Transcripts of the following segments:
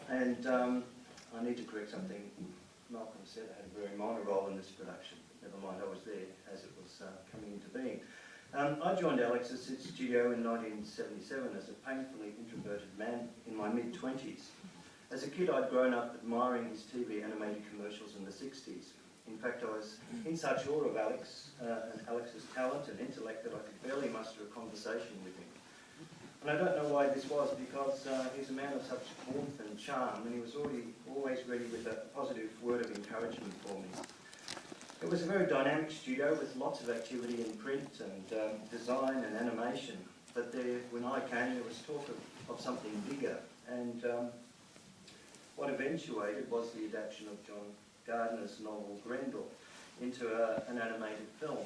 and I need to correct something. Malcolm said I had a very minor role in this production. Never mind, I was there as it was coming into being. I joined Alex's studio in 1977 as a painfully introverted man in my mid-20s. As a kid, I'd grown up admiring his TV animated commercials in the 60s. In fact, I was in such awe of Alex and Alex's talent and intellect that I could barely muster a conversation with him. And I don't know why this was, because he's a man of such warmth and charm, and he was always ready with a positive word of encouragement for me. It was a very dynamic studio with lots of activity in print and design and animation, but when I came, there was talk of something bigger, and what eventuated was the adaptation of John Gardner's novel Grendel into an animated film.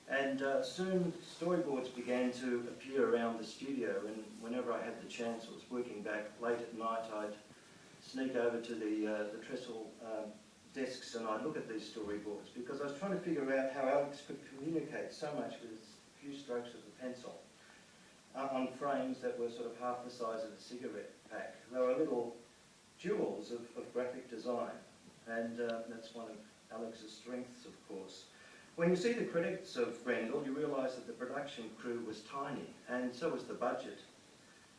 And soon storyboards began to appear around the studio, and whenever I had the chance, I was working back late at night, I'd sneak over to the trestle desks and I'd look at these storyboards, because I was trying to figure out how Alex could communicate so much with a few strokes of the pencil on frames that were sort of half the size of a cigarette pack. They were little jewels of graphic design, and that's one of Alex's strengths, of course. When you see the credits of Grendel, you realise that the production crew was tiny, and so was the budget.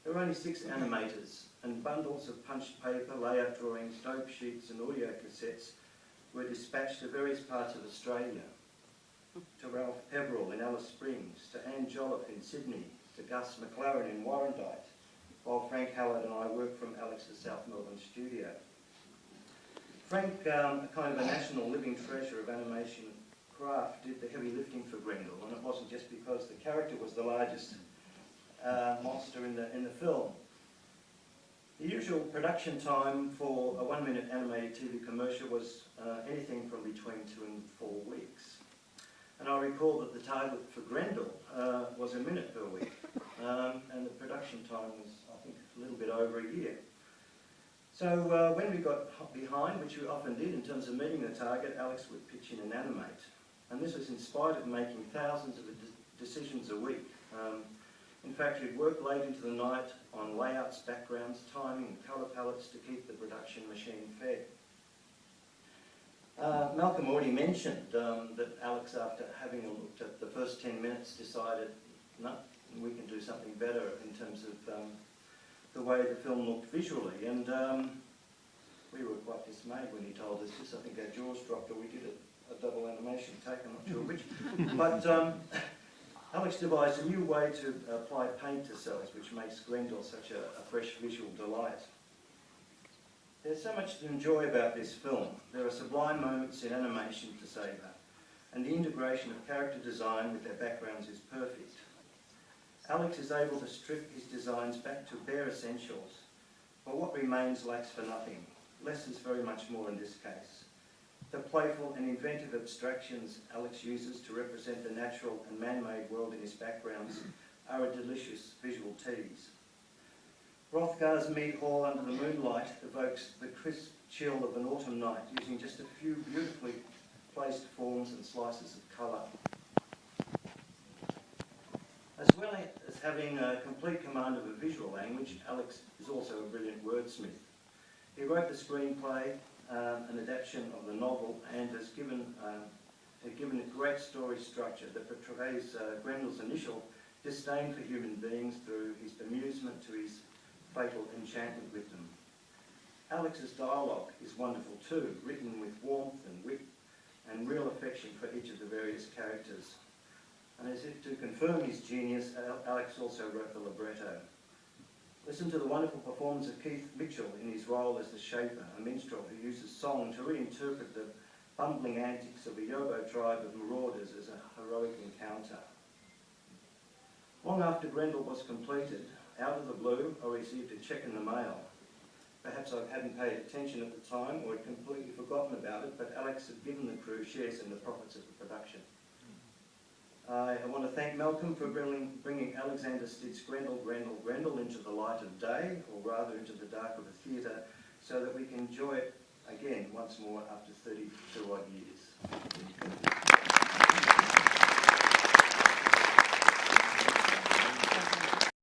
There were only 6 animators, and bundles of punched paper, layout drawings, dope sheets and audio cassettes were dispatched to various parts of Australia. To Ralph Peverell in Alice Springs, to Anne Jolliffe in Sydney, to Gus McLaren in Warrandyte, while Frank Hallard and I worked from Alex's South Melbourne studio. Frank, a kind of a national living treasure of animation craft, did the heavy lifting for Grendel, and it wasn't just because the character was the largest monster in the film. The usual production time for a 1-minute animated TV commercial was anything from between 2 and 4 weeks. And I recall that the target for Grendel was a minute per week, and the production time was, I think, a little bit over a year. So when we got behind, which we often did in terms of meeting the target, Alex would pitch in and animate. And this was in spite of making thousands of decisions a week. In fact, he'd work late into the night on layouts, backgrounds, timing and colour palettes to keep the production machine fed. Malcolm already mentioned that Alex, after having looked at the first 10 minutes, decided, no, we can do something better in terms of the way the film looked visually. And we were quite dismayed when he told us this. I think our jaws dropped, or we did a double animation take, I'm not sure which. But Alex devised a new way to apply paint to cells, which makes Grendel such a fresh visual delight. There's so much to enjoy about this film. There are sublime moments in animation to savour, and the integration of character design with their backgrounds is perfect. Alex is able to strip his designs back to bare essentials, but what remains lacks for nothing. Less is very much more in this case. The playful and inventive abstractions Alex uses to represent the natural and man-made world in his backgrounds are a delicious visual tease. Rothgar's mead hall under the moonlight evokes the crisp chill of an autumn night, using just a few beautifully placed forms and slices of colour. As well as having a complete command of a visual language, Alex is also a brilliant wordsmith. He wrote the screenplay, an adaptation of the novel, and has given a great story structure that portrays Grendel's initial disdain for human beings through his bemusement to his fatal enchantment with them. Alex's dialogue is wonderful too, written with warmth and wit and real affection for each of the various characters. And as if to confirm his genius, Alex also wrote the libretto. Listen to the wonderful performance of Keith Mitchell in his role as the Shaper, a minstrel who uses song to reinterpret the bumbling antics of a Yobo tribe of marauders as a heroic encounter. Long after Grendel was completed, out of the blue, I received a cheque in the mail. Perhaps I hadn't paid attention at the time or had completely forgotten about it, but Alex had given the crew shares in the profits of the production. I want to thank Malcolm for bringing Alexander Stidd's Grendel into the light of day, or rather into the dark of the theatre, so that we can enjoy it again once more after 32 odd years.